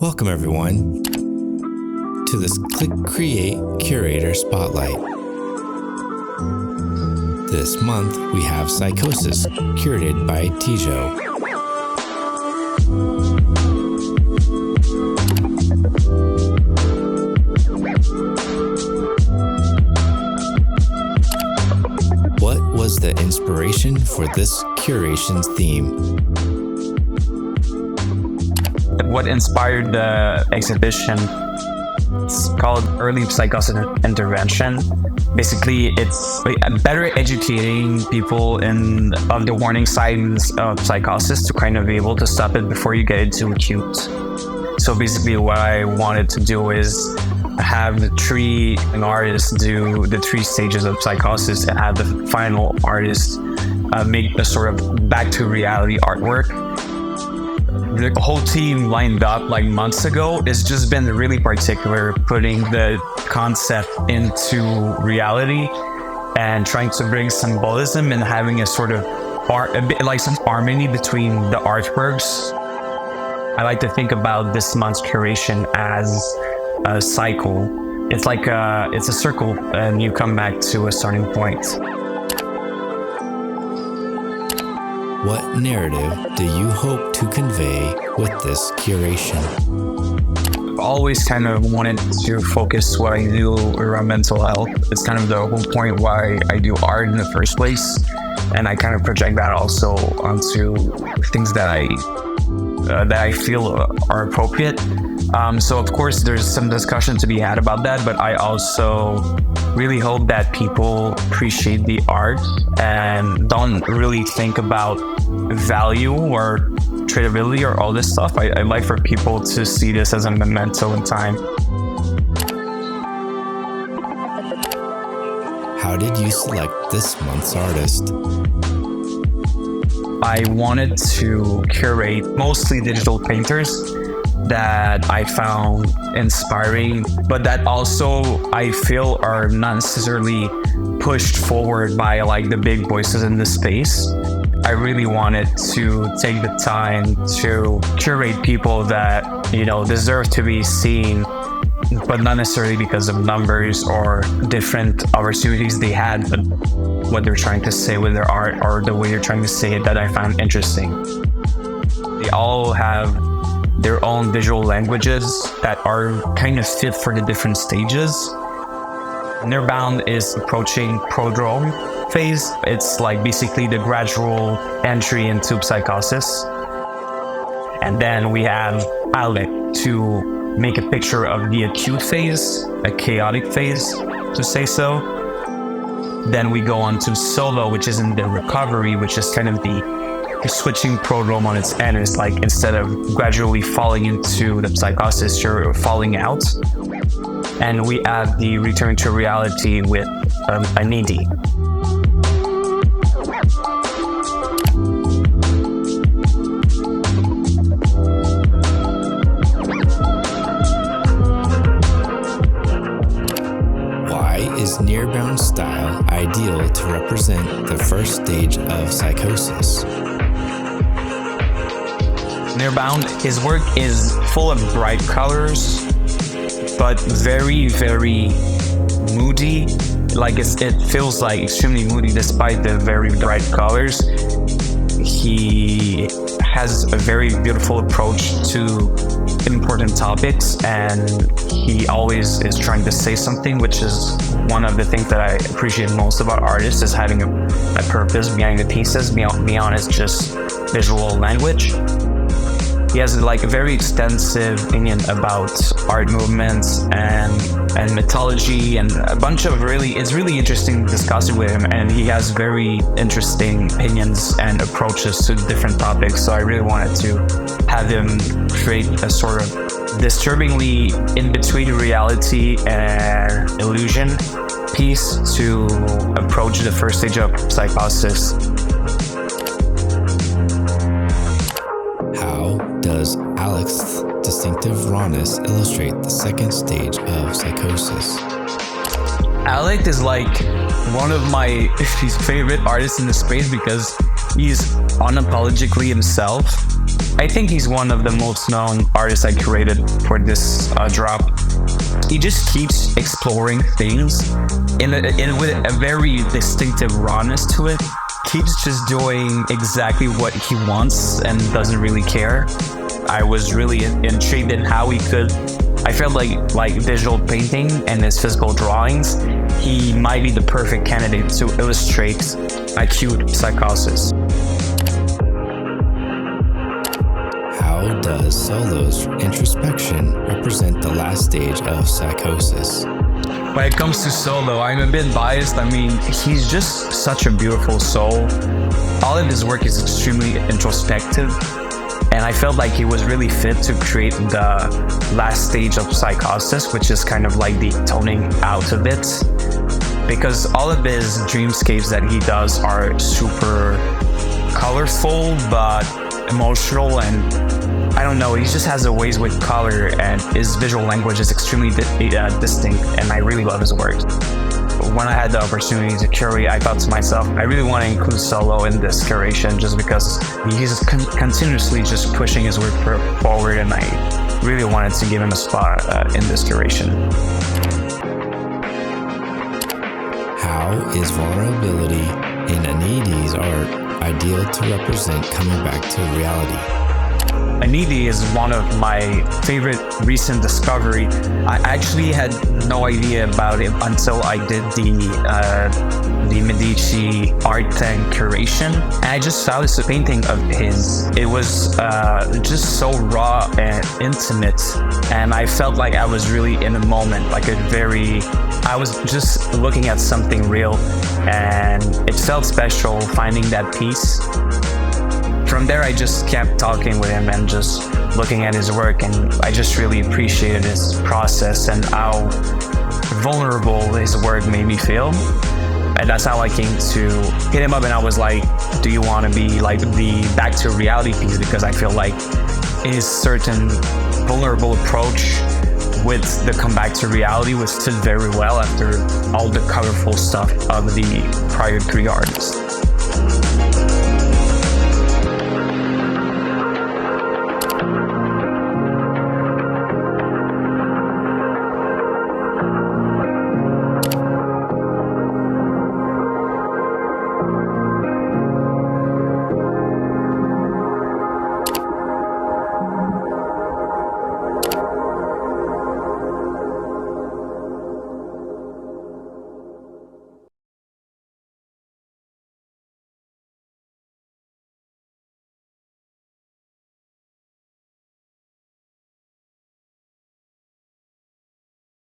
Welcome everyone to this ClickCreate Curator Spotlight. This month we have Psychosis curated by Tijo. What was the inspiration for this curation's theme? What inspired the exhibition? It's called Early Psychosis Intervention. Basically, it's better educating people of the warning signs of psychosis to kind of be able to stop it before you get into acute. So basically, what I wanted to do is have the three artists do the three stages of psychosis and have the final artist make a sort of back to reality artwork. The whole team lined up like months ago. It's just been really particular putting the concept into reality and trying to bring symbolism and having a sort of a bit like some harmony between the artworks. I like to think about this month's curation as a cycle. It's like it's a circle and you come back to a starting point. What narrative do you hope to convey with this curation? I've always kind of wanted to focus what I do around mental health. It's kind of the whole point why I do art in the first place. And I kind of project that also onto things that I feel are appropriate. So of course there's some discussion to be had about that, but I also really hope that people appreciate the art and don't really think about value or tradability or all this stuff. I like for people to see this as a memento in time. How did you select this month's artist? I wanted to curate mostly digital painters that I found inspiring, but that also I feel are not necessarily pushed forward by like the big voices in the space. I really wanted to take the time to curate people that, deserve to be seen, but not necessarily because of numbers or different opportunities they had, but what they're trying to say with their art or the way they're trying to say it that I found interesting. They all have their own visual languages that are kind of fit for the different stages. Nearbound is approaching prodrome phase. It's like basically the gradual entry into psychosis. And then we have Aleqth to make a picture of the acute phase, a chaotic phase, to say so. Then we go on to Soulo, which is in the recovery, which is kind of the switching prodrome on its end. Is like instead of gradually falling into the psychosis, you're falling out. And we have the return to reality with Anidi. Why is Nearbound style ideal to represent the first stage of psychosis? Nearbound, his work is full of bright colors, but very, very moody. Like it feels like extremely moody despite the very bright colors. He has a very beautiful approach to important topics, and he always is trying to say something, which is one of the things that I appreciate most about artists, is having a purpose behind the pieces, beyond it's just visual language. He has like a very extensive opinion about art movements and mythology and a bunch of it's really interesting discussing with him, and he has very interesting opinions and approaches to different topics. So I really wanted to have him create a sort of disturbingly in between reality and illusion piece to approach the first stage of psychosis. Does Aleqth's distinctive rawness illustrate the second stage of psychosis? Aleqth is like one of my favorite artists in the space because he's unapologetically himself. I think he's one of the most known artists I curated for this drop. He just keeps exploring things with a very distinctive rawness to it. Keeps just doing exactly what he wants and doesn't really care. I was really intrigued in how he could. I felt like digital painting and his physical drawings, he might be the perfect candidate to illustrate acute psychosis. How does Soulo's introspection represent the last stage of psychosis? When it comes to Soulo, I'm a bit biased. I mean, he's just such a beautiful soul. All of his work is extremely introspective, and I felt like he was really fit to create the last stage of psychosis, which is kind of like the toning out of it. Because all of his dreamscapes that he does are super colorful, but emotional, and I don't know, he just has a ways with color, and his visual language is extremely distinct, and I really love his work. When I had the opportunity to curate, I thought to myself, I really want to include Soulo in this curation just because he's continuously just pushing his work forward, and I really wanted to give him a spot in this curation. How is vulnerability in Anidi's art ideal to represent coming back to reality? Anidi is one of my favorite recent discovery. I actually had no idea about it until I did the Medici art and curation. And I just saw this painting of his. It was just so raw and intimate. And I felt like I was really in a moment, I was just looking at something real. And it felt special finding that piece. From there, I just kept talking with him and just looking at his work, and I just really appreciated his process and how vulnerable his work made me feel. And that's how I came to hit him up, and I was like, do you want to be like the back to reality piece? Because I feel like his certain vulnerable approach with the come back to reality was fit very well after all the colorful stuff of the prior three artists.